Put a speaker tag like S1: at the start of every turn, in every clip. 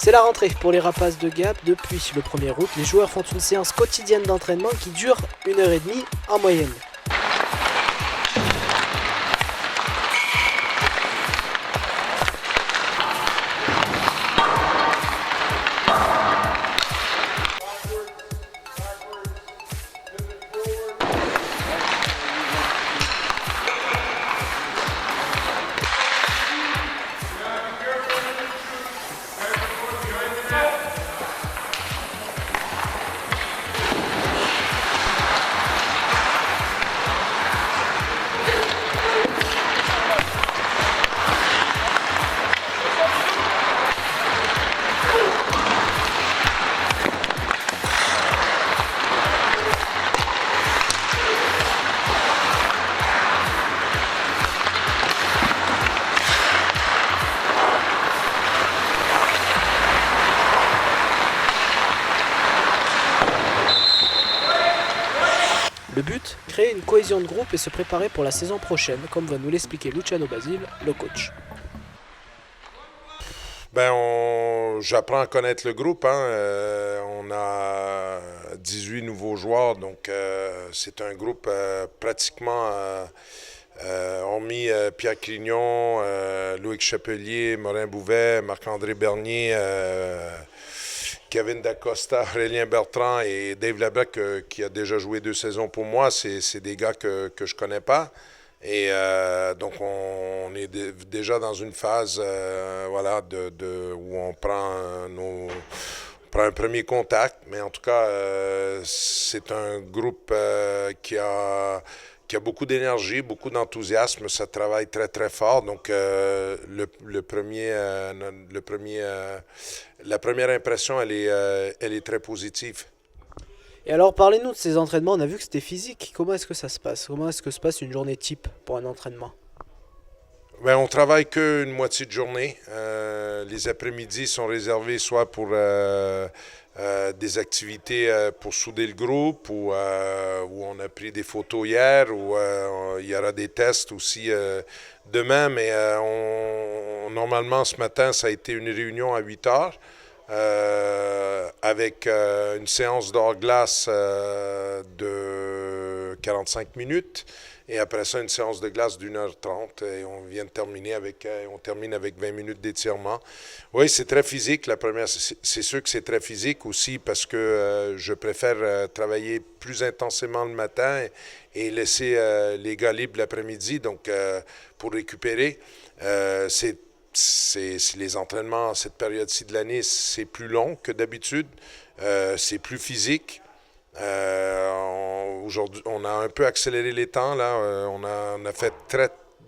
S1: C'est la rentrée pour les Rapaces de Gap. Depuis le 1er août, les joueurs font une séance quotidienne d'entraînement qui dure 1h30 en moyenne. Le but, créer une cohésion de groupe et se préparer pour la saison prochaine, comme va nous l'expliquer Luciano Basile, le coach.
S2: J'apprends à connaître le groupe. On a 18 nouveaux joueurs, donc c'est un groupe pratiquement, hormis Pierre Crignon, Loïc Chapelier, Morin Bouvet, Marc-André Bernier, Kevin Dacosta, Aurélien Bertrand et Dave Labrec qui a déjà joué 2 saisons pour moi, c'est des gars que je connais pas. Et donc on est déjà dans une phase où on prend un premier contact, mais en tout cas c'est un groupe qui a beaucoup d'énergie, beaucoup d'enthousiasme, ça travaille très très fort. Donc la première impression elle est très positive.
S1: Et alors, parlez-nous de ces entraînements. On a vu que c'était physique. Comment est-ce que ça se passe? Comment est-ce que se passe une journée type pour un entraînement?
S2: On travaille qu'une moitié de journée. Les après-midi sont réservés soit pour des activités pour souder le groupe, où on a pris des photos hier, où il y aura des tests aussi demain. Mais normalement, ce matin, ça a été une réunion à 8 heures. Avec une séance d'hors-glace de 45 minutes et après ça une séance de glace d'1h30 et on termine avec 20 minutes d'étirement. Oui, c'est très physique. La première, c'est sûr que c'est très physique aussi parce que je préfère travailler plus intensément le matin et laisser les gars libres l'après-midi, donc pour récupérer. Les entraînements, cette période-ci de l'année, c'est plus long que d'habitude. C'est plus physique. Aujourd'hui, on a un peu accéléré les temps. Là. On a fait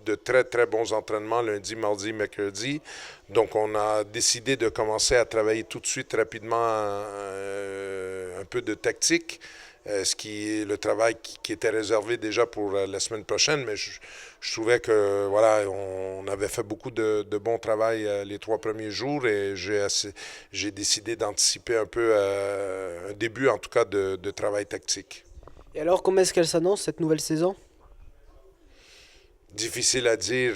S2: de très, très bons entraînements lundi, mardi, mercredi. Donc, on a décidé de commencer à travailler tout de suite rapidement un peu de tactique. Ce qui est le travail qui était réservé déjà pour la semaine prochaine, mais je trouvais que voilà, on avait fait beaucoup de bon travail les 3 premiers jours et j'ai décidé d'anticiper un peu un début en tout cas de travail tactique.
S1: Et alors, comment est-ce qu'elle s'annonce cette nouvelle saison?
S2: Difficile à dire.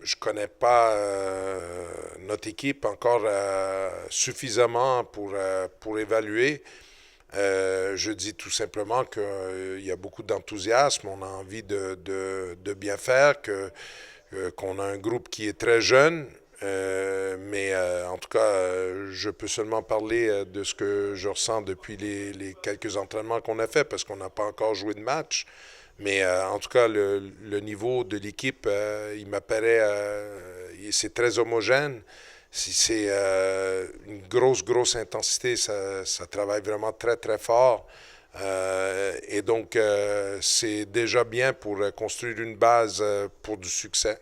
S2: Je connais pas notre équipe encore suffisamment pour évaluer. Je dis tout simplement qu'il y a beaucoup d'enthousiasme, on a envie de bien faire, qu'on a un groupe qui est très jeune, mais en tout cas, je peux seulement parler de ce que je ressens depuis les quelques entraînements qu'on a fait, parce qu'on n'a pas encore joué de match. Mais en tout cas, le niveau de l'équipe, il m'apparaît, c'est très homogène. C'est une grosse intensité, ça travaille vraiment très, très fort. Et donc, c'est déjà bien pour construire une base pour du succès.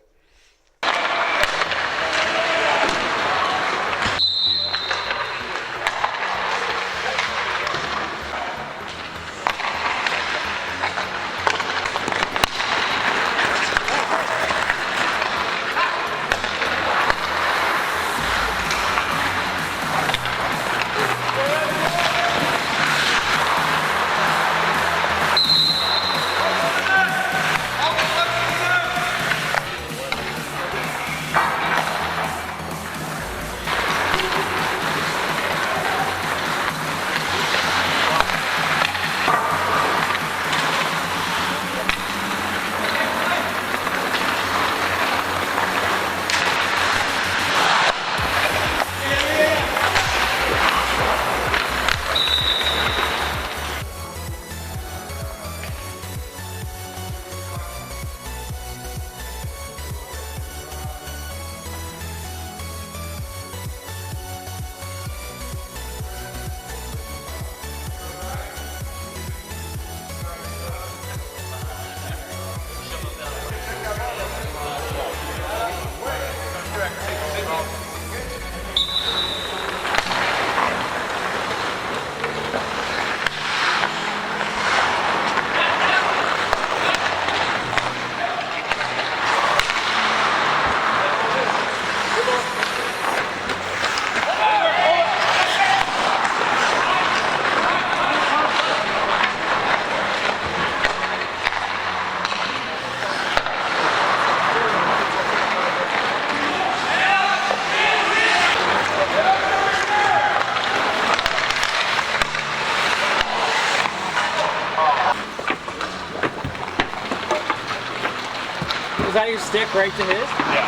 S3: stick right to his? Yeah.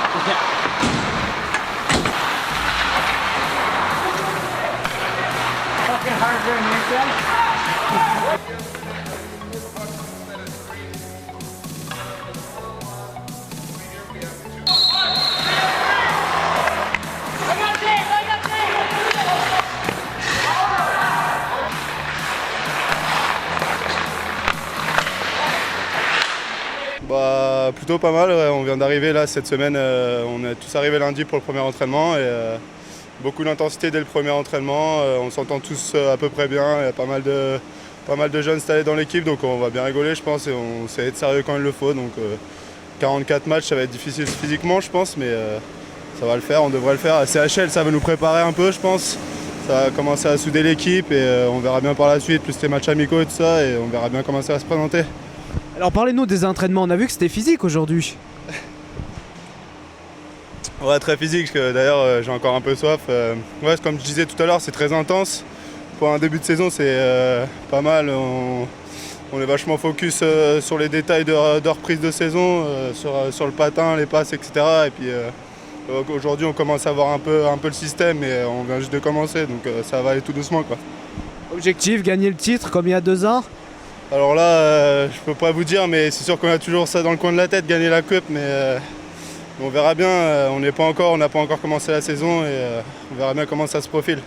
S3: Fucking harder than you said.
S4: Bah, plutôt pas mal, ouais. On vient d'arriver là cette semaine, on est tous arrivés lundi pour le premier entraînement et beaucoup d'intensité dès le premier entraînement, on s'entend tous à peu près bien, il y a pas mal de jeunes installés dans l'équipe donc on va bien rigoler je pense et on sait être sérieux quand il le faut donc 44 matchs ça va être difficile physiquement je pense mais ça va le faire, on devrait le faire. CHL ça va nous préparer un peu je pense, ça va commencer à souder l'équipe et on verra bien par la suite, plus les matchs amicaux et tout ça et on verra bien comment ça va se présenter.
S1: Alors parlez-nous des entraînements, on a vu que c'était physique aujourd'hui.
S4: Ouais, très physique, d'ailleurs j'ai encore un peu soif. Ouais, comme je disais tout à l'heure, c'est très intense. Pour un début de saison, c'est pas mal. On est vachement focus sur les détails de reprise de saison, sur le patin, les passes, etc. Et puis aujourd'hui, on commence à voir un peu le système et on vient juste de commencer, donc ça va aller tout doucement, quoi.
S1: Objectif, gagner le titre comme il y a 2 ans.
S4: Alors là, je peux pas vous dire, mais c'est sûr qu'on a toujours ça dans le coin de la tête, gagner la coupe, mais on verra bien. On n'a pas encore commencé la saison et on verra bien comment ça se profile.